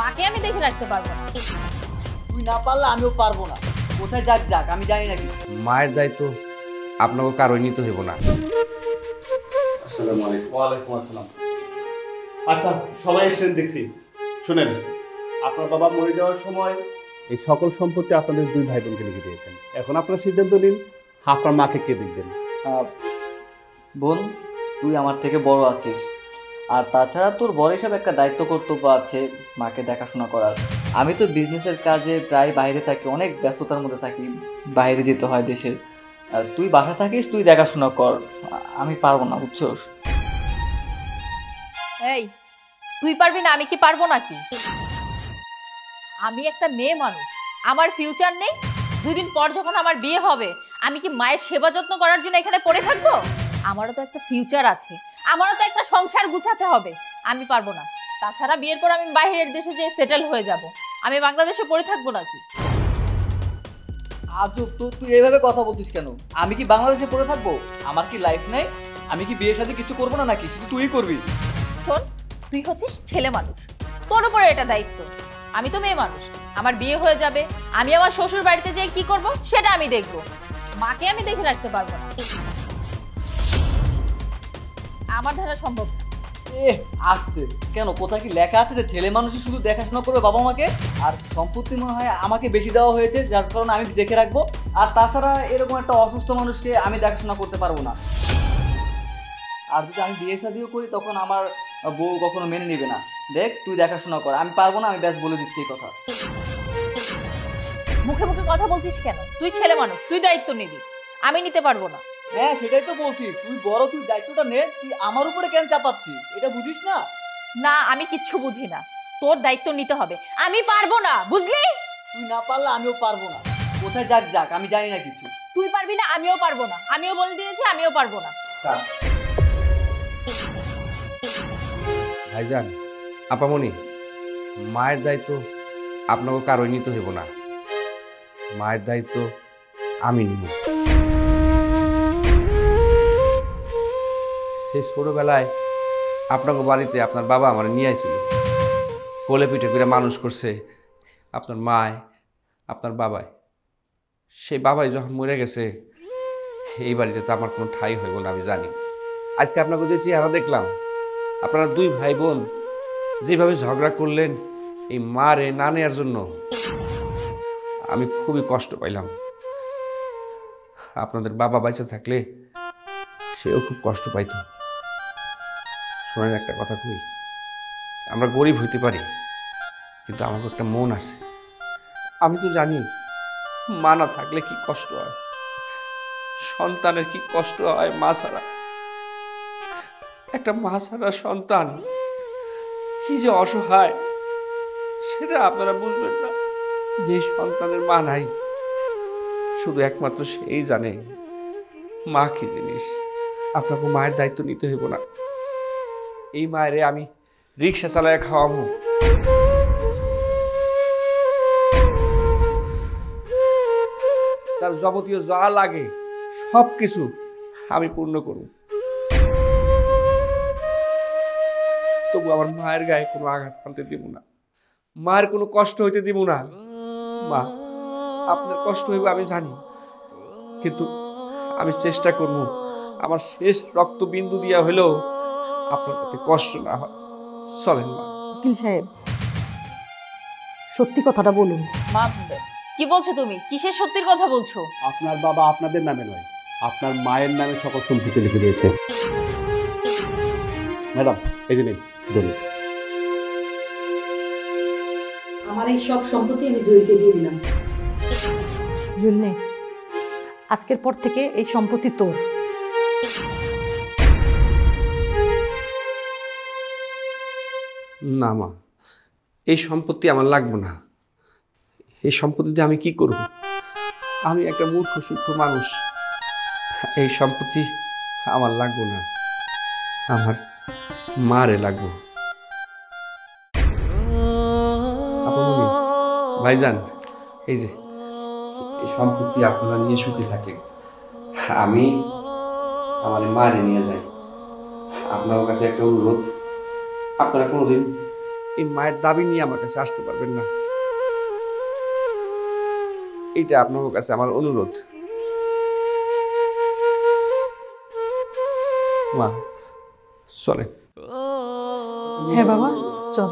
মাকে আমি দেখে রাখতে পারবো না। তুই না পারলে আমিও পারবো না। কোথায় যাক যাক আমি জানি নাকি। মায়ের দায়িত্ব আপনাকে কারোই নিতে হইব না। আসসালামু আলাইকুম। ওয়ালাইকুম আসসালাম। আচ্ছা সবাই এসেছেন দেখছি। শুনেন, আপনার বাবা মরে যাওয়ার সময় এই সকল সম্পত্তি আপনাদের দুই ভাই বোনকে লিখে দিয়েছেন। এখন আপনারা সিদ্ধান্ত নিন আপনার মাকে কে দেখবেন। বোন, তুই আমার থেকে বড় আছিস, আর তাছাড়া তোর বড় হিসাবে একটা দায়িত্ব কর্তব্য আছে মাকে দেখাশোনা করার। আমি তো বিজনেসের কাজে প্রায় বাইরে থাকি, অনেক ব্যস্ততার মধ্যে থাকি, বাইরে যেতে হয় দেশের। তুই বাসা থাকিস, তুই দেখাশোনা কর, আমি পারবো না, বুঝছোস? এই তুই পারবি না, আমি কি পারবো নাকি? আমি একটা মেয়ে মানুষ, আমার ফিউচার নেই? 2 দিন পর যখন আমার বিয়ে হবে, আমি কি মায়ের সেবা যত্ন করার জন্য এখানে পড়ে থাকবো? আমারও তো একটা ফিউচার আছে, আমারও তো একটা সংসার গুছাতে হবে। আমি পারবো না। তাছাড়া বিয়ের পর আমি বাইরের দেশে যেয়ে সেটেল হয়ে যাব, আমি বাংলাদেশে পড়ে থাকবো নাকি? আজব তো, তুই এইভাবে কথা বলছিস কেন? আমি কি বাংলাদেশে পড়ে থাকবো? আমার কি লাইফ নাই? আমি কি বিয়ের সাথে কিছু করবো না নাকি? শুধু তুই করবি? শোন, তুই হচ্ছিস ছেলে মানুষ, তোর উপরে এটা দায়িত্ব। আমি তো মেয়ে মানুষ, আমার বিয়ে হয়ে যাবে, আমি আমার শ্বশুর বাড়িতে যেয়ে কি করব সেটা আমি দেখব। মাকে আমি দেখে রাখতে পারবো না, আমার দ্বারা সম্ভব না। আসছে কেন? কোথায় কি লেখা আছে যে ছেলে মানুষই শুধু দেখাশোনা করবে বাবা মাকে? আর সম্পত্তি মনে হয় আমাকে বেশি দেওয়া হয়েছে, যার কারণে আমি দেখে রাখবো। আর তাছাড়া এরকম একটা অসুস্থ মানুষকে আমি দেখাশোনা করতে পারবো না। আর যদি আমি বিয়ে শাদিও করি তখন আমার বউ কখনো মেনে নেবে না। দেখ, তুই দেখাশোনা কর, আমি পারবো না, আমি ব্যাস বলে দিচ্ছি এই কথা। মুখে মুখে কথা বলছিস কেন? তুই ছেলে মানুষ, তুই দায়িত্ব নিবি, আমি নিতে পারবো না। হ্যাঁ, সেটাই তো বলছি, তুই বড়, তুই দায়িত্বটা নে। তুই আমার উপরে কেন চাপাচ্ছিস? এটা বুঝিস না? না, আমি কিচ্ছু বুঝি না, তোর দায়িত্ব নিতে হবে, আমি পারবো না, বুঝলি? তুই না পারলে আমিও পারবো না। কোথায় যাক যাক আমি জানি না কিছু। তুই পারবি না, আমিও পারবো না, আমিও বলে দিয়েছি আমিও পারবো না। ভাইজান, আপামনি, মায়ের দায়িত্ব আপনাকে কারোই নিতে হইব না। মায়ের দায়িত্ব আমি নিব। সেই ছোটবেলায় আপনাকে বাড়িতে আপনার বাবা আমার নিয়ে আসছিল, কোলে পিঠে করে মানুষ করছে আপনার মায়, আপনার বাবাই। সেই বাবাই যখন মরে গেছে, এই বাড়িতে তো আমার কোনো ঠাঁই হইব না, আমি জানি। আজকে আপনাকে যে চেহারা দেখলাম, আপনারা দুই ভাই বোন যেভাবে ঝগড়া করলেন এই মারে না নেওয়ার জন্য, আমি খুবই কষ্ট পাইলাম। আপনাদের বাবা বেঁচে থাকলে সেও খুব কষ্ট পাইত। শোনেন, একটা কথা কই, আমরা গরিব হইতে পারি, কিন্তু আমার একটা মন আছে। আমি তো জানি মা না থাকলে কি কষ্ট হয়, সন্তানের কি কষ্ট হয় মা ছাড়া। একটা মা ছাড়া সন্তান কি যে অসহায়, সেটা আপনারা বুঝবেন না। যে সন্তানের মা নাই, শুধু একমাত্র সেই জানে মা কি জিনিস। আপনাকে মায়ের দায়িত্ব নিতে হইব না। এই মায়েরে আমি রিক্সা চালায় খাওয়াবো, তার যাবতীয় যা লাগে সব কিছু আমি পূর্ণ করব। তবু আমার মায়ের গায়ে কোনো আঘাত আনতে দিব না, মায়ের কোনো কষ্ট হইতে দিব না। মা, আপনার কষ্ট হইব আমি জানি, কিন্তু আমি চেষ্টা করব আমার শেষ রক্তবিন্দু দিয়া হলেও আপনার যাতে কষ্ট না হয়। চলেন মা। উকিল সাহেব, সত্যি কথাটা বলুন। মা, কি বলছো তুমি? কিসের সত্যির কথা বলছো? আপনার বাবা আপনাদের নামে নয়, আপনার মায়ের নামে সকল সম্পত্তি লিখে দিয়েছে। ম্যাডাম, এই যে নিন, ধরুন। আমার এই সব সম্পত্তি আমি জুয়েলকে দিয়ে দিলাম। জুয়েল নে, আজকের পর থেকে এই সম্পত্তি তোর। না মা, এই সম্পত্তি আমার লাগবে না। এই সম্পত্তিতে আমি কি করব? আমি একটা মূর্খ সূক্ষ্ম মানুষ, এই সম্পত্তি আমার লাগবে না, আমার মারে লাগবে। আপনি ভাইজান, এই যে এই সম্পত্তি আপনারা নিয়ে সুখে থাকেন, আমি আমার মারে নিয়ে যাই। আপনার কাছে একটা অনুরোধ, আপনারা কোনোদিন এই মায়ের দাবি নিয়ে আমার কাছে আসতে পারবেন না। এইটা আপনার কাছে আমার অনুরোধ। মা চলে। হ্যাঁ বাবা, চল।